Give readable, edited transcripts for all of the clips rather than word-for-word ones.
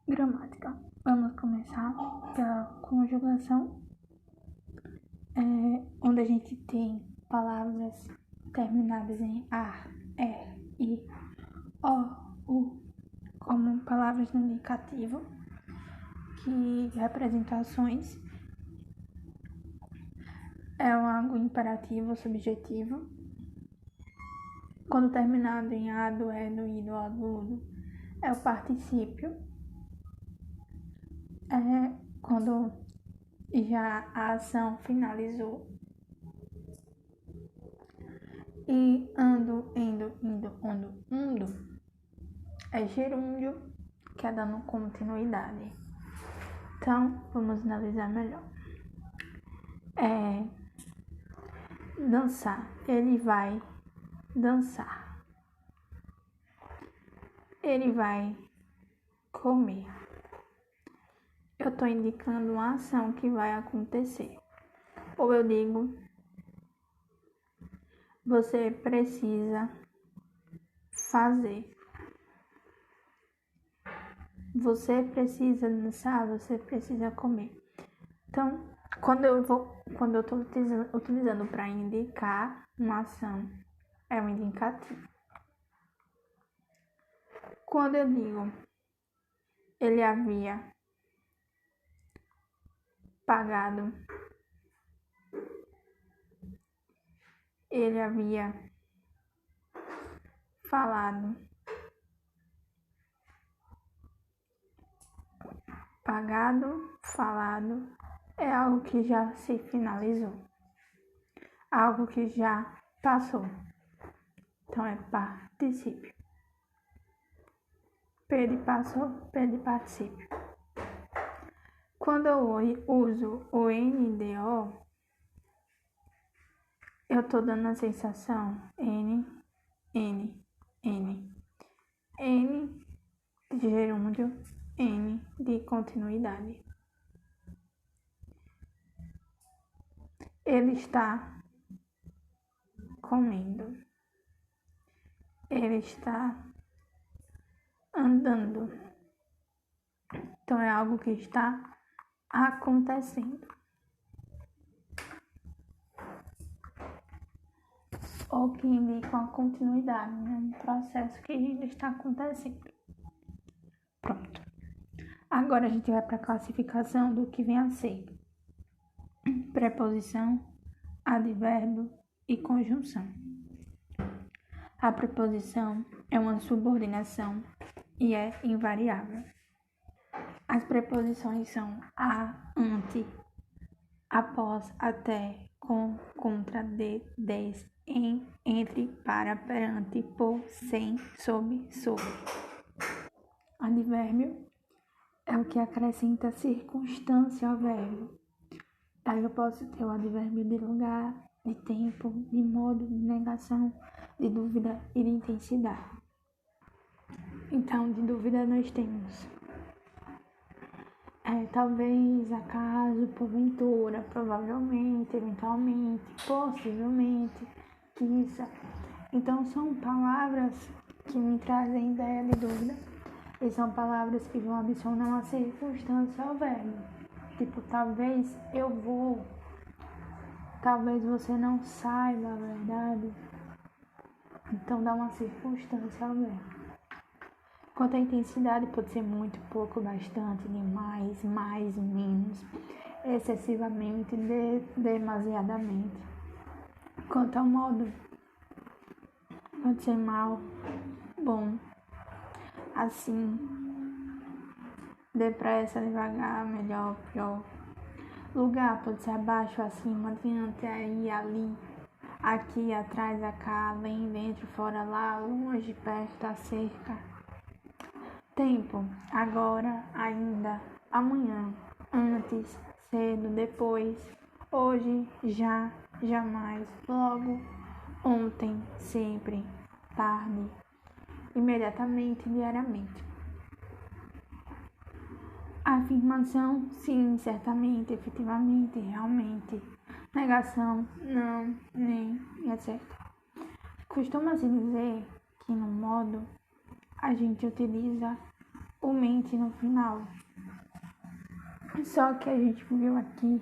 Gramática. Vamos começar pela conjugação, onde a gente tem palavras terminadas em ar, i, o, u, como palavras no indicativo, que representações é algo imperativo, subjetivo. Quando terminado em a, do, é, do, i, do, o, do, u, é o particípio. Quando já a ação finalizou. E ando, indo, undo é gerúndio, que é dando continuidade. Então, vamos analisar melhor. Dançar, ele vai dançar. Ele vai comer. Eu estou indicando uma ação que vai acontecer. Ou eu digo, você precisa fazer. Você precisa dançar, você precisa comer. Então, quando eu estou utilizando para indicar uma ação, é um indicativo. Quando eu digo, ele havia pagado, ele havia falado, pagado, falado, é algo que já se finalizou, algo que já passou. Então é particípio. P de passou, P de particípio. Quando eu uso o NDO, eu estou dando a sensação N de gerúndio, N de continuidade. Ele está comendo. Ele está andando. Então é algo que está acontecendo. Ou que indica uma continuidade, né? Um processo que ainda está acontecendo. Pronto. Agora a gente vai para a classificação do que vem a ser preposição, advérbio e conjunção. A preposição é uma subordinação e é invariável. As preposições são a, ante, após, até, com, contra, de, des, em, entre, para, perante, por, sem, sob, sobre. Advérbio é o que acrescenta circunstância ao verbo. Aí eu posso ter o advérbio de lugar, de tempo, de modo, de negação, de dúvida e de intensidade. Então, de dúvida nós temos talvez, acaso, porventura, provavelmente, eventualmente, possivelmente, quizá. Então, são palavras que me trazem ideia de dúvida e são palavras que vão adicionar uma circunstância ao verbo. Tipo, talvez eu vou, talvez você não saiba a verdade. Então, dá uma circunstância ao verbo. Quanto à intensidade, pode ser muito, pouco, bastante, demais, mais, menos, excessivamente, demasiadamente. Quanto ao modo, pode ser mal, bom, assim, depressa, devagar, melhor, pior. Lugar pode ser abaixo, acima, adiante, aí, ali, aqui, atrás, acá, além, dentro, fora, lá, longe, perto, acerca. Tempo, agora, ainda, amanhã, antes, cedo, depois, hoje, já, jamais, logo, ontem, sempre, tarde, imediatamente, diariamente. Afirmação, sim, certamente, efetivamente, realmente. Negação, não, nem, etc. Costuma-se dizer que no modo a gente utiliza o mente no final. Só que a gente viu aqui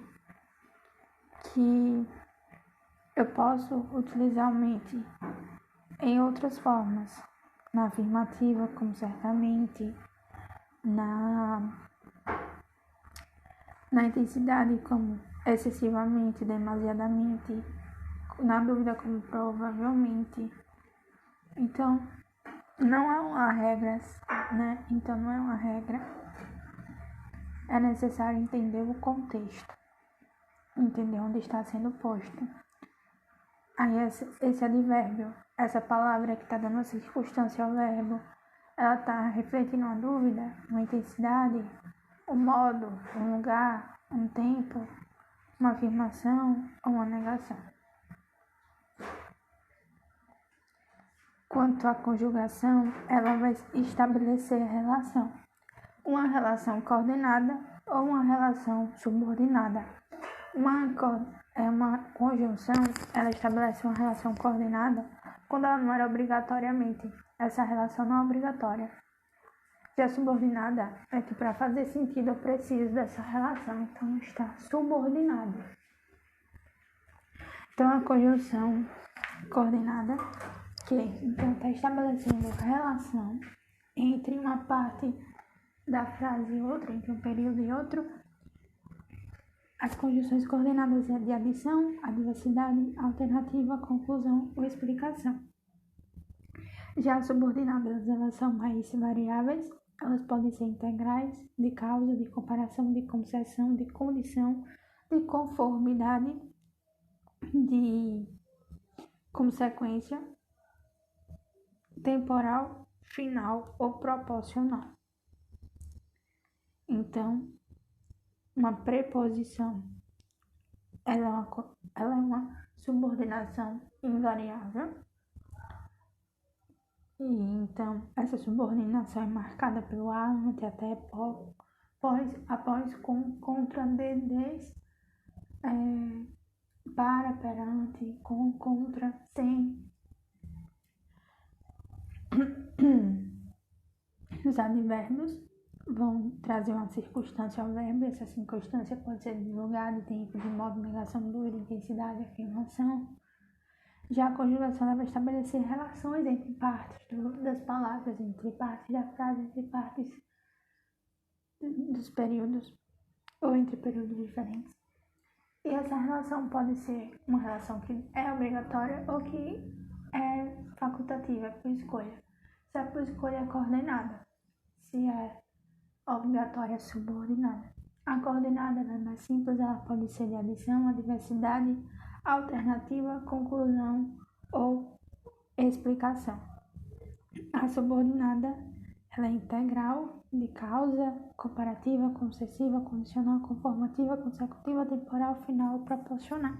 que eu posso utilizar o mente em outras formas. Na afirmativa, como certamente, na intensidade, como excessivamente, demasiadamente, na dúvida, como provavelmente. Então, não é uma regra, né? Então, não é uma regra. É necessário entender o contexto, entender onde está sendo posto. Aí, esse advérbio, essa palavra que está dando a circunstância ao verbo, ela está refletindo uma dúvida, uma intensidade, um modo, um lugar, um tempo, uma afirmação ou uma negação. Quanto à conjugação, ela vai estabelecer a relação. Uma relação coordenada ou uma relação subordinada. Uma conjunção, ela estabelece uma relação coordenada quando ela não era obrigatoriamente. Essa relação não é obrigatória. Já subordinada é que para fazer sentido eu preciso dessa relação, então está subordinado. Então a conjunção coordenada, que então está estabelecendo relação entre uma parte da frase e outra, entre um período e outro. As conjunções coordenadas é de adição, adversidade, alternativa, conclusão ou explicação. Já as subordinadas, elas são mais variáveis, elas podem ser integrais, de causa, de comparação, de concessão, de condição, de conformidade, de consequência, temporal, final ou proporcional. Então, uma preposição, ela é uma subordinação invariável. E então, essa subordinação é marcada pelo ante, até, após, com, contra, desde, para, perante, com, contra, sem. Os advérbios vão trazer uma circunstância ao verbo. Essa circunstância pode ser de lugar, de tempo, de modo, negação, dúvida, intensidade, afirmação. Já a conjugação ela vai estabelecer relações entre partes das palavras, entre partes da frase, entre partes dos períodos ou entre períodos diferentes. E essa relação pode ser uma relação que é obrigatória ou que é facultativa, por escolha. Se é por escolha, é coordenada. Se é obrigatória, é subordinada. A coordenada é mais simples, ela pode ser de adição, adversidade, alternativa, conclusão ou explicação. A subordinada, ela é integral, de causa, comparativa, concessiva, condicional, conformativa, consecutiva, temporal, final, proporcional.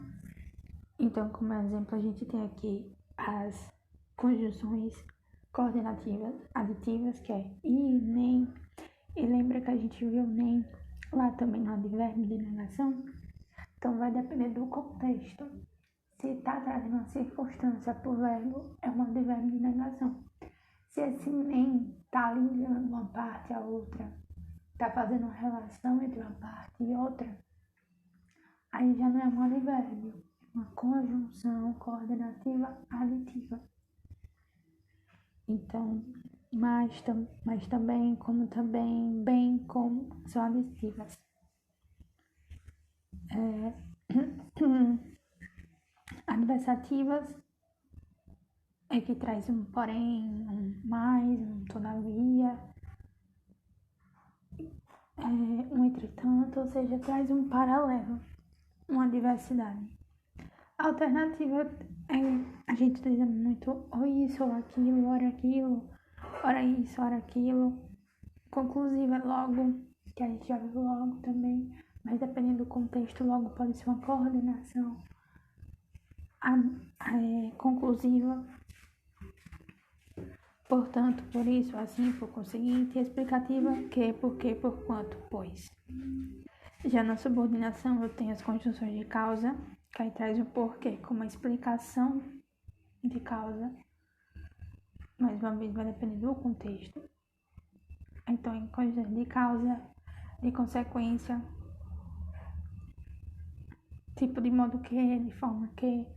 Então, como exemplo, a gente tem aqui as conjunções coordenativas, aditivas, que é e, nem. E lembra que a gente viu nem lá também no advérbio de negação? Então, vai depender do contexto. Se está trazendo uma circunstância para o verbo, é um advérbio de negação. Se esse nem está ligando uma parte à outra, está fazendo uma relação entre uma parte e outra, aí já não é um advérbio, é uma conjunção coordenativa aditiva. Então, mas também, como também, bem como, são aditivas. Adversativas é que traz um porém, um mais, um todavia, um entretanto, ou seja, traz um paralelo, uma diversidade. A alternativa é a gente utiliza muito ou isso, ou aquilo, ora aquilo, ora isso, ora aquilo. Conclusiva é logo, que a gente já viu logo também, mas dependendo do contexto, logo pode ser uma coordenação. Conclusiva, portanto, por isso, assim, por conseguinte, explicativa, que, porque, por quanto, pois. Já na subordinação, eu tenho as conjunções de causa, que aí traz o porquê, como uma explicação de causa. Mais uma vez, vai depender do contexto. Então, em coisas de causa, de consequência, tipo de modo que, de forma que,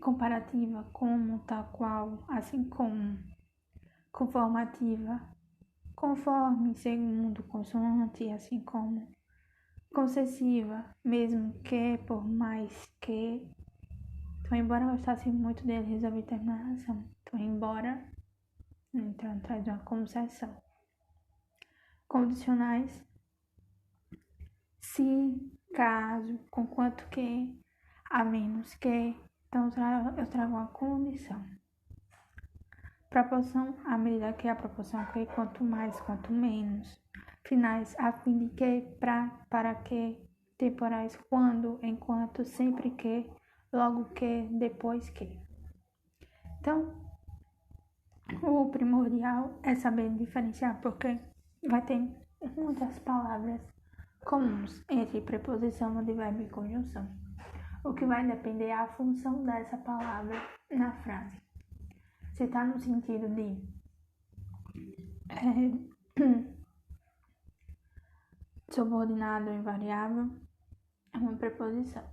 comparativa, como, tal qual, assim como, conformativa, conforme, segundo, consoante, assim como, concessiva, mesmo que, por mais que. Então, embora eu gostasse muito dele, resolvi terminar a relação. Então, embora, então, traz uma concessão. Condicionais, se, caso, conquanto que, a menos que. Então, eu trago uma condição. Proporção, à medida que a proporção que, quanto mais, quanto menos. Finais, a fim de que, para que. Temporais, quando, enquanto, sempre que, logo que, depois que. Então, o primordial é saber diferenciar, porque vai ter muitas palavras comuns entre preposição, advérbio e conjunção. O que vai depender é a função dessa palavra na frase. Se está no sentido de subordinado ou invariável, é uma preposição.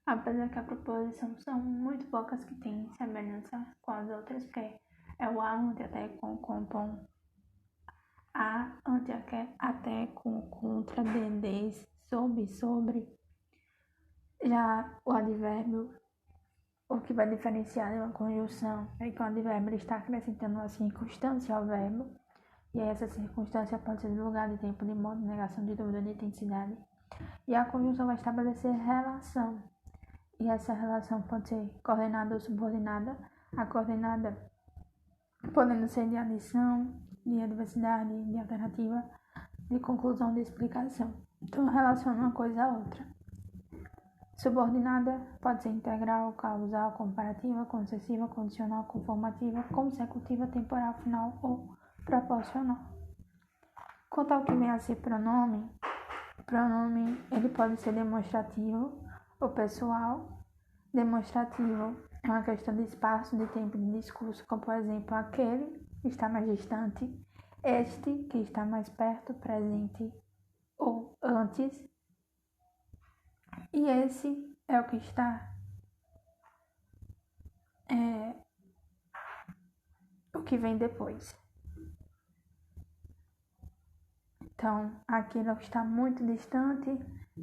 Apesar que a preposição são muito poucas que têm semelhança com as outras, que é o a, ante, até, com, pom, a, ante, até, com, contra, de, sobre. Já o advérbio, o que vai diferenciar de uma conjunção é que o advérbio está acrescentando uma circunstância ao verbo, e essa circunstância pode ser de lugar, de tempo, de modo, de negação, de dúvida, de intensidade. E a conjunção vai estabelecer relação, e essa relação pode ser coordenada ou subordinada. A coordenada podendo ser de adição, de adversidade, de alternativa, de conclusão, de explicação. Então, relaciona uma coisa a outra. Subordinada pode ser integral, causal, comparativa, concessiva, condicional, conformativa, consecutiva, temporal, final ou proporcional. Quanto ao que vem a ser pronome ele pode ser demonstrativo ou pessoal. Demonstrativo é uma questão de espaço, de tempo, de discurso, como por exemplo aquele que está mais distante, este que está mais perto, presente ou antes, e esse é o que está o que vem depois. Então, aquilo que está muito distante,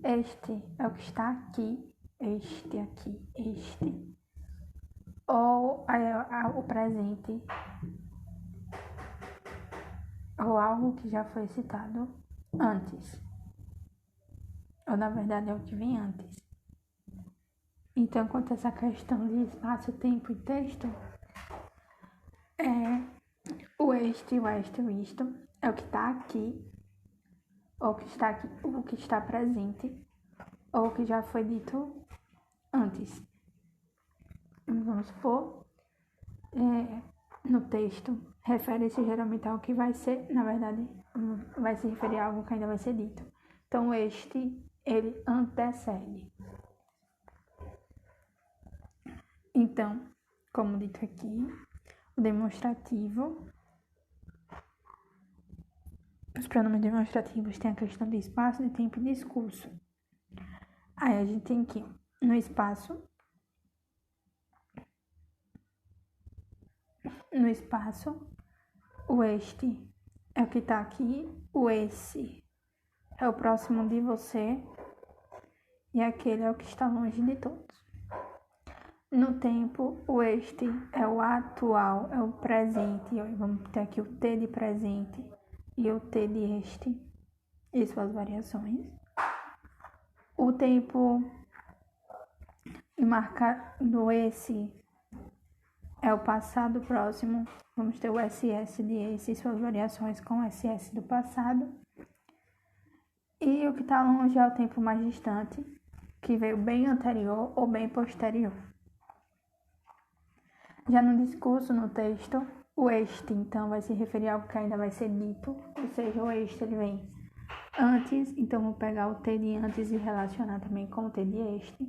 este é o que está aqui, este aqui, este. Ou o presente, ou algo que já foi citado antes. Ou na verdade é o que vem antes. Então, quanto a essa questão de espaço, tempo e texto, o este, o este, o isto é o que está aqui, ou o que está aqui, o que está presente, ou o que já foi dito antes. Vamos supor, no texto, refere-se geralmente ao que vai ser, na verdade, vai se referir a algo que ainda vai ser dito. Então, este, ele antecede. Então, como dito aqui, o demonstrativo, os pronomes demonstrativos têm a questão de espaço, de tempo e discurso. Aí a gente tem aqui, no espaço, o este é o que está aqui, o esse é o próximo de você e aquele é o que está longe de todos. No tempo, o este é o atual, é o presente. Vamos ter aqui o T de presente e o T de este e suas variações. O tempo marcado esse é o passado próximo. Vamos ter o SS de esse e suas variações com o SS do passado. E o que está longe é o tempo mais distante, que veio bem anterior ou bem posterior. Já no discurso, no texto, o este, então, vai se referir a algo que ainda vai ser dito, ou seja, o este ele vem antes, então vou pegar o T de antes e relacionar também com o T de este,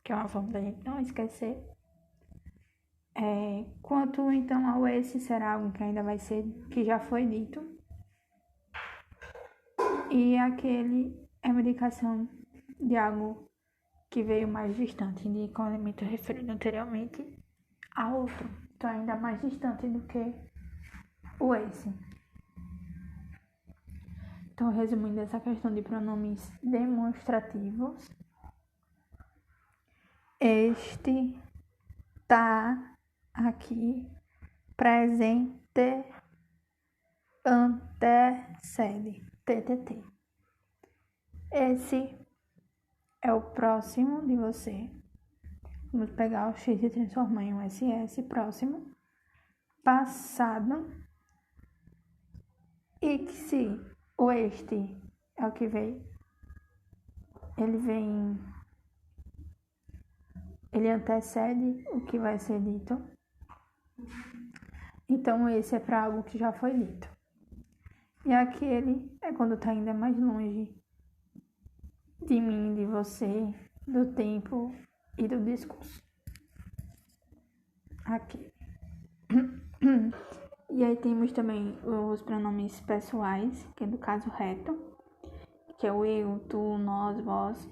que é uma forma da gente não esquecer. Quanto então ao esse, será algo que ainda vai ser, que já foi dito. E aquele é uma indicação de algo que veio mais distante, indica um elemento referido anteriormente a outro, então ainda mais distante do que o esse. Então, resumindo essa questão de pronomes demonstrativos, este tá aqui presente antecede, TTT. Esse é o próximo de você. Vamos pegar o X e transformar em um SS, próximo, passado, e que se o este é o que vem, ele antecede o que vai ser dito. Então, esse é para algo que já foi dito. E aquele é quando está ainda mais longe de mim, de você, do tempo e do discurso. Aqui. E aí temos também os pronomes pessoais, que é do caso reto, que é o eu, tu, nós, vós.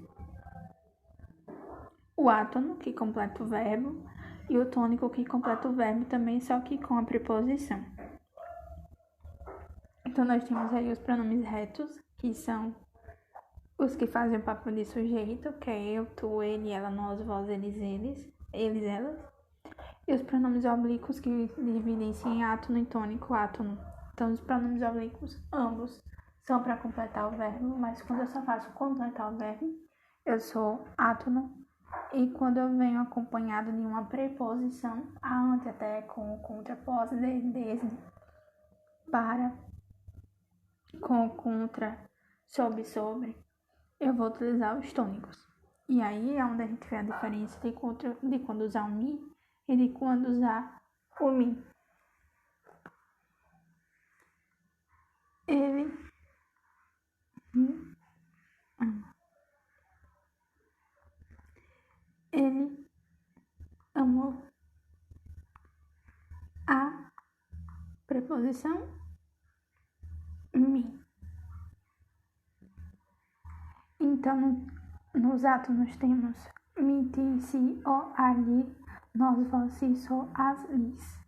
O átono, que completa o verbo, e o tônico, que completa o verbo também, só que com a preposição. Então, nós temos aí os pronomes retos, que são os que fazem o papel de sujeito, que é eu, tu, ele, ela, nós, vós, eles, elas. E os pronomes oblíquos, que dividem-se em átono e tônico, átono. Então, os pronomes oblíquos, ambos, são para completar o verbo, mas quando eu só faço completar o verbo, eu sou átono. E quando eu venho acompanhado de uma preposição, ante, até, com, contra, pós, desde, para, com, contra, sobre, eu vou utilizar os tônicos. E aí é onde a gente vê a diferença de quando usar o mi e de quando usar o mi. Ele amou. A preposição mi. Então, nos átomos temos mi, ti, si, o, a, li, nós, vós, si, so, as, lis.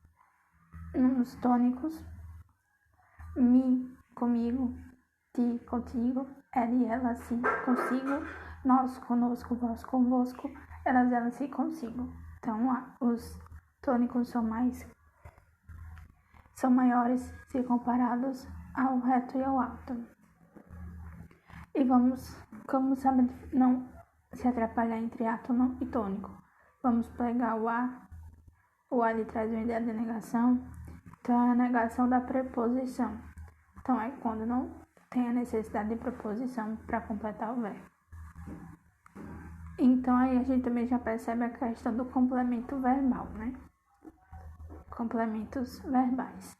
Nos tônicos, mi, comigo, ti, contigo, ela e ela, si, consigo, nós, conosco, vós, convosco, elas, si, consigo. Então, os tônicos são maiores se comparados ao reto e ao átono. E vamos, como sabe, não se atrapalhar entre átono e tônico. Vamos pegar o A. O A ele traz uma ideia de negação. Então, é a negação da preposição. Então, é quando não tem a necessidade de preposição para completar o verbo. Então, aí a gente também já percebe a questão do complemento verbal, né? Complementos verbais.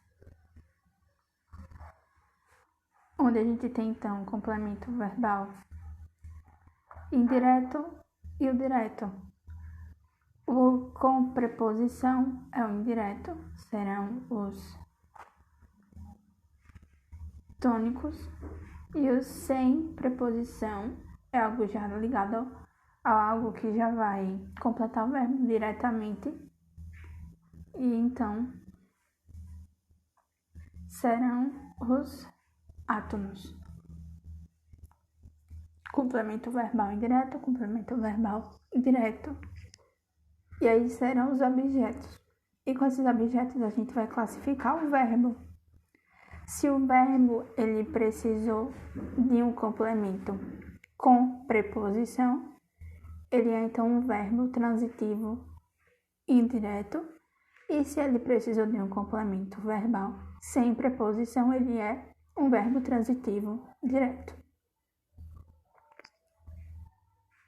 Onde a gente tem, então, o complemento verbal indireto e o direto. O com preposição é o indireto, serão os tônicos, e o sem preposição é algo já ligado a algo que já vai completar o verbo diretamente, e então serão os átomos. Complemento verbal indireto, complemento verbal direto. E aí serão os objetos. E com esses objetos a gente vai classificar o verbo. Se o verbo ele precisou de um complemento com preposição, ele é então um verbo transitivo indireto. E se ele precisou de um complemento verbal sem preposição, ele é um verbo transitivo direto.